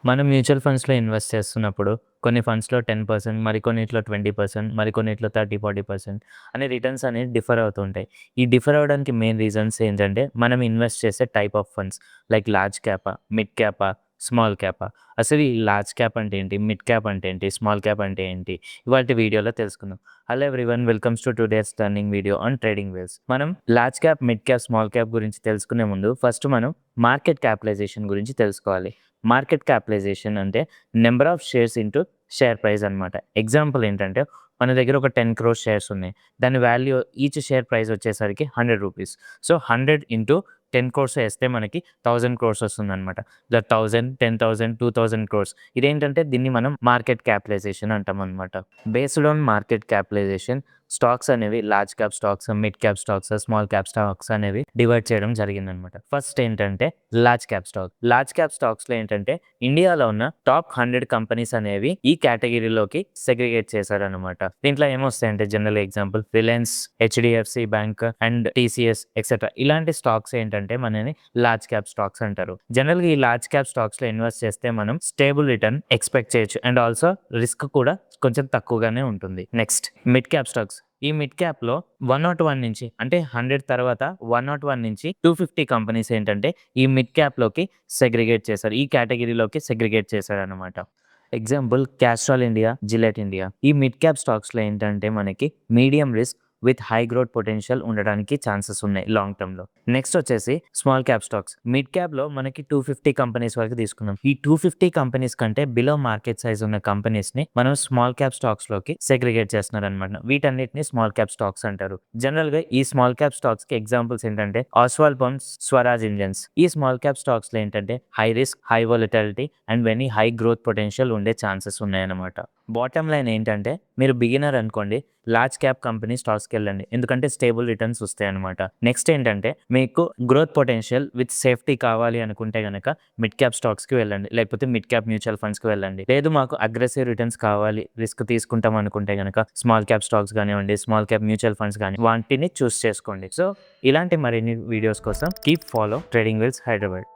మనం మ్యూచువల్ ఫండ్స్‌లో ఇన్వెస్ట్ చేస్తున్నప్పుడు కొన్ని ఫండ్స్‌లో 10% మరికొన్నిట్లో 20% మరికొన్నిట్లో 30, 40% అనే రిటర్న్స్ అనేవి డిఫర్ అవుతూ ఉంటాయి. ఈ డిఫర్ అవ్వడానికి మెయిన్ రీజన్స్ ఏంటంటే మనం ఇన్వెస్ట్ చేసే type of funds like large cap, mid cap, small cap. అసలు ఈ లార్జ్ క్యాప్ అంటే ఏంటి? మిడ్ క్యాప్ అంటే ఏంటి? స్మాల్ క్యాప్ అంటే ఏంటి? ఇవాల్టి వీడియోలో తెలుసుకుందాం. Hello everyone, welcomes to today's learning video on trading waves. మనం large cap, mid cap, small cap గురించి తెలుసుకునే ముందు ఫస్ట్ మనం మార్కెట్ క్యాపిటలైజేషన్ గురించి తెలుసుకోవాలి. మార్కెట్ క్యాపిటలైజేషన్ అంటే number of shares into share price అనమాట. ఎగ్జాంపుల్ ఏంటంటే మన దగ్గర ఒక 10 క్రోర్స్ షేర్స్ ఉన్నాయి. దాని వాల్యూ ఈచ్ షేర్ ప్రైస్ వచ్చేసరికి ₹100. సో, 100 ఇంటూ 10 క్రోర్స్ ఏస్తే మనకి 1000 క్రోర్స్ వస్తుందనమాట. 1000, 10,000, 2000 క్రోర్స్. ఇదేంటంటే దీన్ని మనం మార్కెట్ క్యాపిటలైజేషన్ అంటామనమాట. Based on market capitalization stocks అనేవి large cap stocks, mid cap stocks, small cap stocks అనేవి డివైడ్ చేయడం జరిగిందనమాట. ఫస్ట్ ఏంటంటే large cap stock. Large cap స్టాక్స్‌లో ఏంటంటే ఇండియాలో ఉన్న టాప్ 100 కంపెనీస్ అనేవి ఈ కేటగిరీలోకి సెగ్రిగేట్ చేశారనమాట. దీంట్లో ఏమొస్తాయంటే general example Reliance, HDFC bank and TCS etcetera. ఇలాంటి స్టాక్స్ ఏంటంటే మనని లార్జ్ క్యాప్ స్టాక్స్ అంటారు. జనరల్‌గా ఈ లార్జ్ క్యాప్ స్టాక్స్‌లో ఇన్వెస్ట్ చేస్తే మనం స్టేబుల్ రిటర్న్ ఎక్స్‌పెక్ట్ చేయొచ్చు అండ్ ఆల్సో రిస్క్ కూడా కొంచెం తక్కువగానే ఉంటుంది. Next mid cap stocks. ఈ మిడ్ క్యాప్‌లో 101 నుంచి అంటే 100 తర్వాత 101 నుంచి 250 కంపెనీస్ ఏంటంటే ఈ మిడ్ క్యాప్‌లోకి సెగ్రిగేట్ చేశారు. ఈ కేటగిరీలోకి సెగ్రిగేట్ చేశారనమాట. Example Castrol India, Gillette India. ఈ మిడ్ క్యాప్ స్టాక్స్‌లో ఏంటంటే మనకి medium risk with high growth potential ఉండడానికి ఛాన్సెస్ ఉన్నాయి లాంగ్ టర్మ్‌లో. నెక్స్ట్ వచ్చేసి స్మాల్ క్యాప్ స్టాక్స్. మిడ్ క్యాప్‌లో మనకి 250 కంపెనీస్ వరకు తీసుకున్నాం. ఈ 250 కంపెనీస్ కంటే బిలో మార్కెట్ సైజ్ ఉన్న కంపెనీస్‌ని మనం స్మాల్ క్యాప్ స్టాక్స్‌లోకి సెగ్రిగేట్ చేస్తున్నారనమాట. వీటన్నిటిని స్మాల్ క్యాప్ స్టాక్స్ అంటారు. జనరల్‌గా ఈ స్మాల్ క్యాప్ స్టాక్స్‌కి ఎగ్జాంపుల్స్ ఏంటంటే ఆస్వాల్ పంప్స్, స్వరాజ్ ఇంజిన్స్. ఈ స్మాల్ క్యాప్ స్టాక్స్‌లో ఏంటంటే high risk, high volatility and very high growth potential ఉండే ఛాన్సెస్ ఉన్నాయన్నమాట. బాటమ్ లైన్ ఏంటంటే మీరు బిగినర్ అనుకోండి, లార్జ్ క్యాప్ కంపెనీ స్టాక్స్‌కెళ్ళండి. ఎందుకంటే స్టేబుల్ రిటర్న్స్ వస్తాయన్నమాట. నెక్స్ట్ ఏంటంటే మీకు గ్రోత్ పొటెన్షియల్ విత్ సేఫ్టీ కావాలి అనుకుంటే గనక మిడ్ క్యాప్ స్టాక్స్‌కి వెళ్ళండి. లేకపోతే మిడ్ క్యాప్ మ్యూచువల్ ఫండ్స్‌కి వెళ్ళండి. లేదు మాకు అగ్రెసివ్ రిటర్న్స్ కావాలి, రిస్క్ తీసుకుంటాం అనుకుంటే గనక స్మాల్ క్యాప్ స్టాక్స్ కానివ్వండి, స్మాల్ క్యాప్ మ్యూచువల్ ఫండ్స్ గాని వాటిని చూస్ చేసుకోండి. సో, ఇలాంటి మరిన్ని వీడియోస్ కోసం keep follow trading waves Hyderabad.